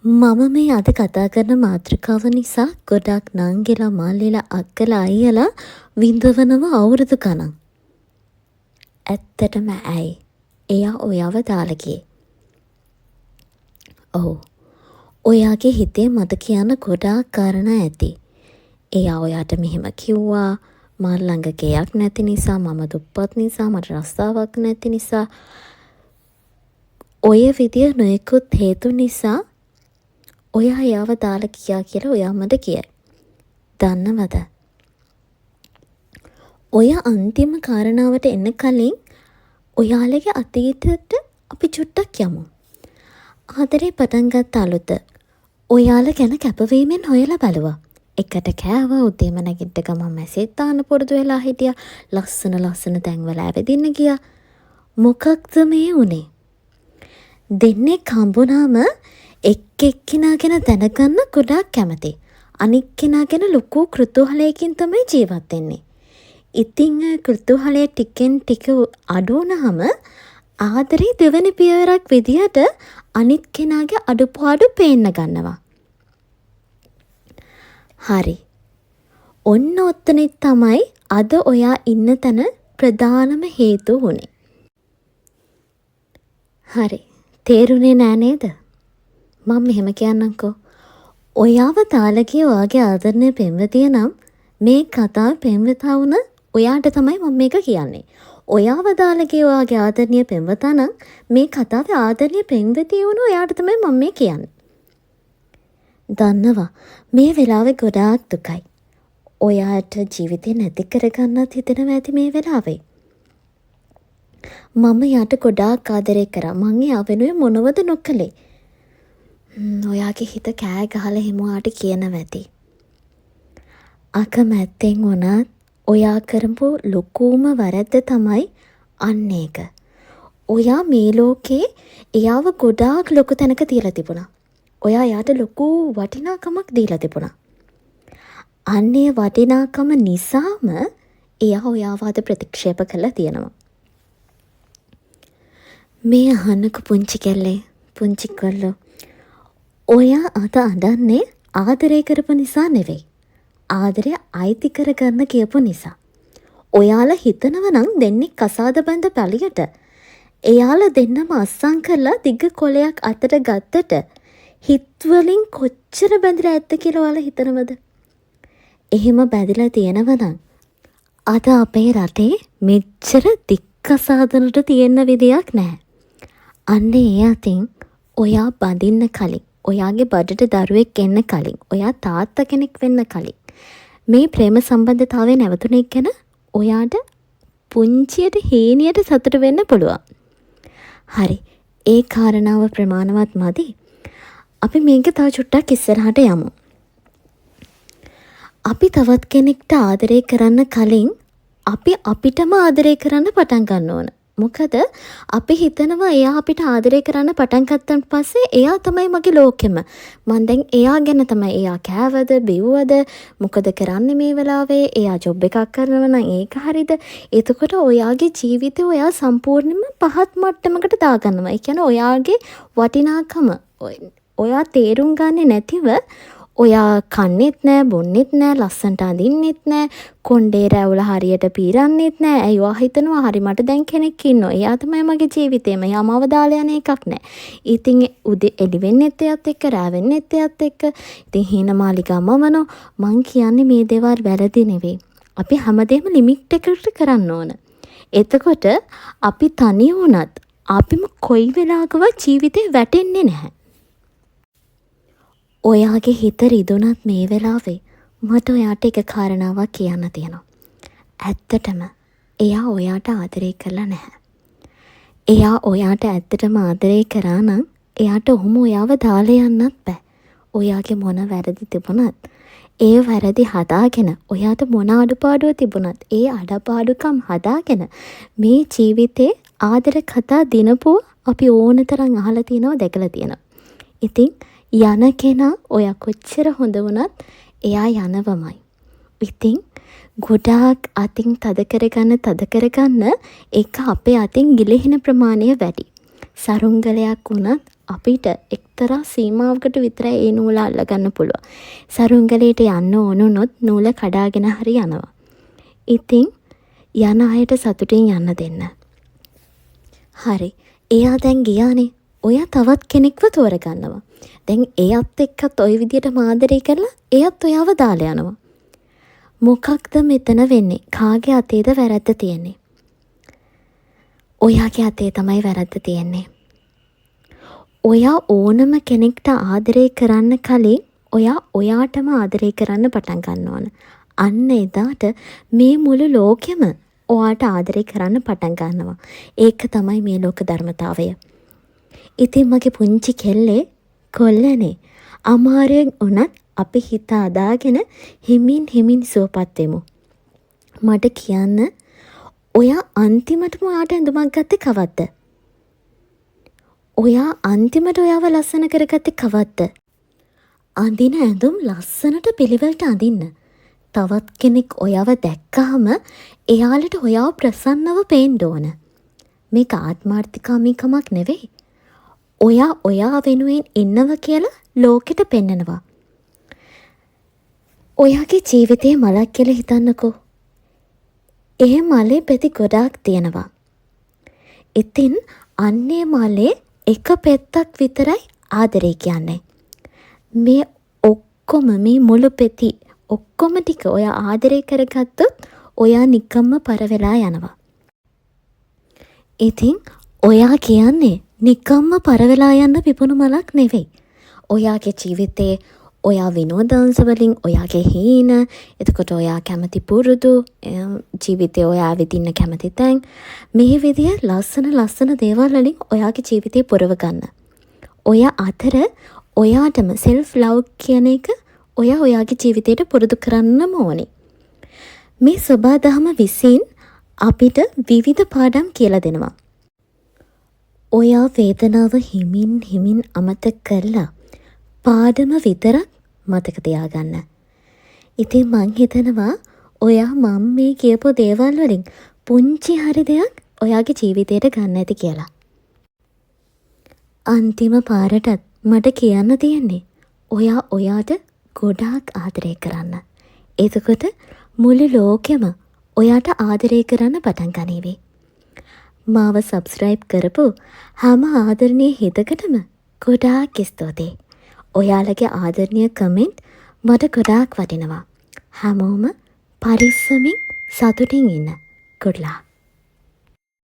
මම මේ අද කතා කරන මාතෘකාව නිසා ගොඩක් නංගිලා මල්ලිලා අක්කලා අයියලා විඳවනව අවුරුදු ගණන්. ඇත්තටම ඇයි? එයා ඔයාව දාලා ගියේ. ඔව්. ඔයාගේ හිතේ මට කියන්න ගොඩාක් කාරණා ඇති. එයා ඔයාට මෙහෙම කිව්වා මල් ළඟ ගෙයක් නැති නිසා, මම දුප්පත් නිසා, මට රස්සාවක් නැති නිසා, ඔය විදිය නොයෙකුත් හේතු නිසා ඔයා එයාව දාලා ගියා කියලා ඔයා මට කියයි. දන්නවද? ඔය අන්තිම කාරණාවට එන්න කලින් ඔයාලගේ අතීතයට අපි චුට්ටක් යමු. ආදරේ පටන් ගත්ත අලුත ඔයාලා ගැන කැපවීමෙන් හොයලා බලුවා. එකට කෑවා, උදේම නැගිට ගමන් මැසේජ් දාන්න පුරුදු වෙලා හිටියා. ලස්සන තැන්වල ඇවිදින්න ගියා. මොකක්ද මේ උනේ? දෙන්නෙක් හම්බුනාම එක්කෙනා ගැන දැනගන්න ගොඩාක් කැමති. අනික් කෙනා ගැන ලොකු කෘතුහලයකින් තමයි ජීවත් වෙන්නේ. ඉතින් කෘතුහලය ටිකෙන් ටික අඩු වුණාම ආදරේ දෙවෙනි පියවරක් විදියට අනිත් කෙනාගේ අඩුපාඩු පේන්න ගන්නවා. හරි. ඔන්න ඔතනෙ තමයි අද ඔයා ඉන්න තැන ප්‍රධානම හේතුව වුනේ. හරි. තේරුනේ නෑ නේද? මම මෙහෙම කියන්නම්කෝ. ඔයාව දාලා ගිය ඔයාගේ ආදරණීය පෙම්වතිය නම් මේ කතාව පෙම්වතා වුණ ඔයාට තමයි මම මේක කියන්නේ. ඔයාව දාලා ගිය ඔයාගේ ආදරණීය පෙම්වතා නම් මේ කතාවේ ආදරණීය පෙම්වතිය වුණ ඔයාට තමයි මම මේ කියන්නේ. දන්නවා මේ වෙලාවේ ගොඩාක් දුකයි. ඔයාට ජීවිතේ නැති කරගන්නත් හිතෙනවා ඇති මේ වෙලාවේ. මම යාට ගොඩාක් ආදරේ කරා. මං එයා වෙනුවෙන් මොනවද නොකළේ? ඔයාගේ හිත කෑ ගහලා හිමුවාට කියනවා ඇති. අකමැත්තෙන් වුණත් ඔයා කරපු ලොකුම වැරද්ද තමයි අන්න ඒක. ඔයා මේ ලෝකේ එයාව ගොඩාක් ලොකු තැනක තියලා තිබුණා. ඔයා යාට ලොකු වටිනාකමක් දීලා තිබුණා. අන්නේ වටිනාකම නිසාම එයා ඔයාව අද ප්‍රතික්ෂේප කළා තියෙනවා. මේ අහන්නක පුංචි කෙල්ලේ, පුංචි කොල්ලෝ. ඔයා අද අඬන්නේ ආදරය කරපු නිසා නෙවෙයි. ආදරය අයිති කරගන්න කියපු නිසා. ඔයාලා හිතනව නම් දෙන්නෙක් කසාද බඳ පැලියට එයාලා දෙන්නම අස්සම් කරලා දිග කොලයක් අතට ගත්තට හිත්වලින් කොච්චර බැඳලා ඇත්ද කියලා ඔයාලා හිතනවද? එහෙම බැඳලා තියෙනව නම් අද අපේ රටේ මෙච්චර දික් කසාදනට තියෙන විදියක් නැහැ. අන්නේ ඒ අතින් ඔයා බඳින්න කලින්, ඔයාගේ බඩට දරුවෙක් එන්න කලින්, ඔයා තාත්තා කෙනෙක් වෙන්න කලින් මේ ප්‍රේම සම්බන්ධතාවය නැවතුනේ ගැන ඔයාට පුංචියට හීනියට සතුට වෙන්න පුළුවන්. හරි. ඒ කාරණාව ප්‍රමාණවත් මදි. අපි මේක තව චුට්ටක් ඉස්සරහට යමු. අපි තවත් කෙනෙක්ට ආදරය කරන්න කලින් අපි අපිටම ආදරය කරන්න පටන් ගන්න ඕන. මොකද අපි හිතනවා එයා අපිට ආදරය කරන්න පටන් ගත්තන් පස්සේ එයා තමයි මගේ ලෝකෙම. මං දැන් එයා ගැන තමයි, එයා කෑවද බිව්වද මොකද කරන්නේ මේ වෙලාවේ, එයා ජොබ් එකක් කරනවා නම් ඒක හරිද? එතකොට ඔයාගේ ජීවිතේ ඔයා සම්පූර්ණයෙන්ම පහත් මට්ටමකට දාගන්නවා. ඒ කියන්නේ ඔයාගේ වටිනාකම ඔයා තේරුම් ගන්නේ නැතිව ඔයා කන්නෙත් නෑ, බොන්නෙත් නෑ, ලස්සන්ට අඳින්නෙත් නෑ, කොණ්ඩේ රැවුල හරියට පීරන්නෙත් නෑ. ඇයි ඔයා හිතනවා හරි මට දැන් කෙනෙක් ඉන්නවා, එයා තමයි මගේ ජීවිතේම, එයා මාව දාලා යන එකක් නෑ. ඉතින් උදේ එළි වෙන්නෙත් එයත් එක්ක, රෑ වෙන්නෙත් එයත් එක්ක. ඉතින් හීනමාලිකා මමනෝ. මං කියන්නේ මේ දේවල් වැරදි නෙවෙයි. අපි හැමදේම ලිමිට් එකකට කරන්න ඕන. එතකොට අපි තනි වුණත් අපිම කොයි වෙලාවකවත් ජීවිතේ වැටෙන්නේ නැහැ. ඔයාගේ හිත රිදුනත් මේ වෙලාවේ මට ඔයාට එක කාරණාවක් කියන්න තියෙනවා. ඇත්තටම එයා ඔයාට ආදරය කරලා නැහැ. එයා ඔයාට ඇත්තටම ආදරය කරා නම් එයාට ඔහොම ඔයාව දාලා යන්නත් බෑ. ඔයාගේ මොන වැරදි තිබුණත් ඒ වැරදි හදාගෙන, ඔයාට මොන අඩුපාඩුව තිබුණත් ඒ අඩපාඩුකම් හදාගෙන මේ ජීවිතේ ආදර කතා දිනපුව අපි ඕන තරම් අහලා තියෙනවා, දැකලා තියෙනවා. ඉතින් යන කෙනා ඔයා කොච්චර හොඳ වුණත් එයා යනවමයි. ඉතින් ගොඩාක් අතින් තද කරගන්න ඒක අපේ අතින් ගිලිහෙන ප්‍රමාණය වැඩි. සරුංගලයක් වුණත් අපිට එක්තරා සීමාවකට විතරයි ඒ නූල අල්ලගන්න පුළුවන්. සරුංගලයට යන්න ඕනුනොත් නූල කඩාගෙන හරි යනවා. ඉතින් යන අයට සතුටින් යන්න දෙන්න. හරි. එයා දැන් ගියානේ. ඔයා තවත් කෙනෙක්ව තෝරගන්නවා. දැන් එයත් එක්කත් ওই විදියට මාදරේ කරලා එයත් ඔයාව දාලා යනවා. මොකක්ද මෙතන වෙන්නේ? කාගේ අතේද වැරද්ද තියෙන්නේ? ඔයාගේ අතේ තමයි වැරද්ද තියෙන්නේ. ඔයා ඕනම කෙනෙක්ට ආදරේ කරන්න කලින් ඔයා ඔයාටම ආදරේ කරන්න පටන් ගන්න ඕන. අන්න එදාට මේ මුළු ලෝකෙම ඔයාට ආදරේ කරන්න පටන් ගන්නවා. ඒක තමයි මේ ලෝක ධර්මතාවය. ඉතින් මගේ පුංචි කෙල්ලේ කොල්ලනේ අමාරුවෙන් උනත් අපි හිත අදාගෙන හිමින් සුවපත් වෙමු. මට කියන්න ඔයා අන්තිමටම ඔයාට ඇඳුමක් ගත්තේ කවද්ද? ඔයා අන්තිමට ඔයාව ලස්සන කරගත්තේ කවද්ද? අඳින ඇඳුම් ලස්සනට පිළිවෙලට අඳින්න. තවත් කෙනෙක් ඔයාව දැක්කහම එයාලට ඔයාව ප්‍රසන්නව පේන්න ඕන. මේක ආත්මාර්ථකාමීකමක් නෙවෙයි. ඔයා වෙනුවෙන් ඉන්නව කියලා ලෝකෙට පෙන්නනවා. ඔයාගේ ජීවිතේ මලක් කියලා හිතන්නකෝ. ඒ මලේ පැති ගොඩාක් තියෙනවා. ඉතින් අන්නේ මලේ එක පෙත්තක් විතරයි ආදරේ කියන්නේ. මේ ඔක්කොම මේ මුළු පෙති ඔක්කොම ටික ඔයා ආදරේ කරගත්තොත් ඔයා නිකම්ම පර වෙලා යනවා. ඉතින් ඔයා කියන්නේ නිකම්ම පර වෙලා යන්න පිපුණු මලක් නෙවෙයි. ඔයාගේ ජීවිතේ ඔයා විනෝදාංශ වලින් ඔයාගේ හීන, එතකොට ඔයා කැමති පුරුදු, ජීවිතේ ඔයා විඳින්න කැමති තැන්, මේ විදිය ලස්සන දේවල් වලින් ඔයාගේ ජීවිතේ පුරව ගන්න. ඔයා අතර ඔයාටම self love කියන එක ඔයාගේ ජීවිතේට පුරුදු කරන්නම ඕනේ. මේ සබදාම විසින් අපිට විවිධ පාඩම් කියලා දෙනවා. ඔයා වේදනාව හිමින් අමතක කරලා පාඩම විතරක් මතක තියාගන්න. ඉතින් මං හිතනවා ඔයා මම මේ කියපු දේවල් වලින් පුංචි හරි දෙයක් ඔයාගේ ජීවිතයට ගන්න ඇති කියලා. අන්තිම පාරටත් මට කියන්න තියෙන්නේ ඔයා ඔයාට ගොඩාක් ආදරය කරන්න. එතකොට මුළු ලෝකෙම ඔයාට ආදරය කරන්න පටන් ගනීවි. මාව සබ්ස්ක්‍රයිබ් කරපු හැම ආදරණීය හිතකටම ගොඩාක් ස්තුතියි. ඔයාලගේ ආදරණීය කමෙන්ට් මට ගොඩාක් වටිනවා. හැමෝම පරිස්සමින් සතුටින් ඉන්න. good luck.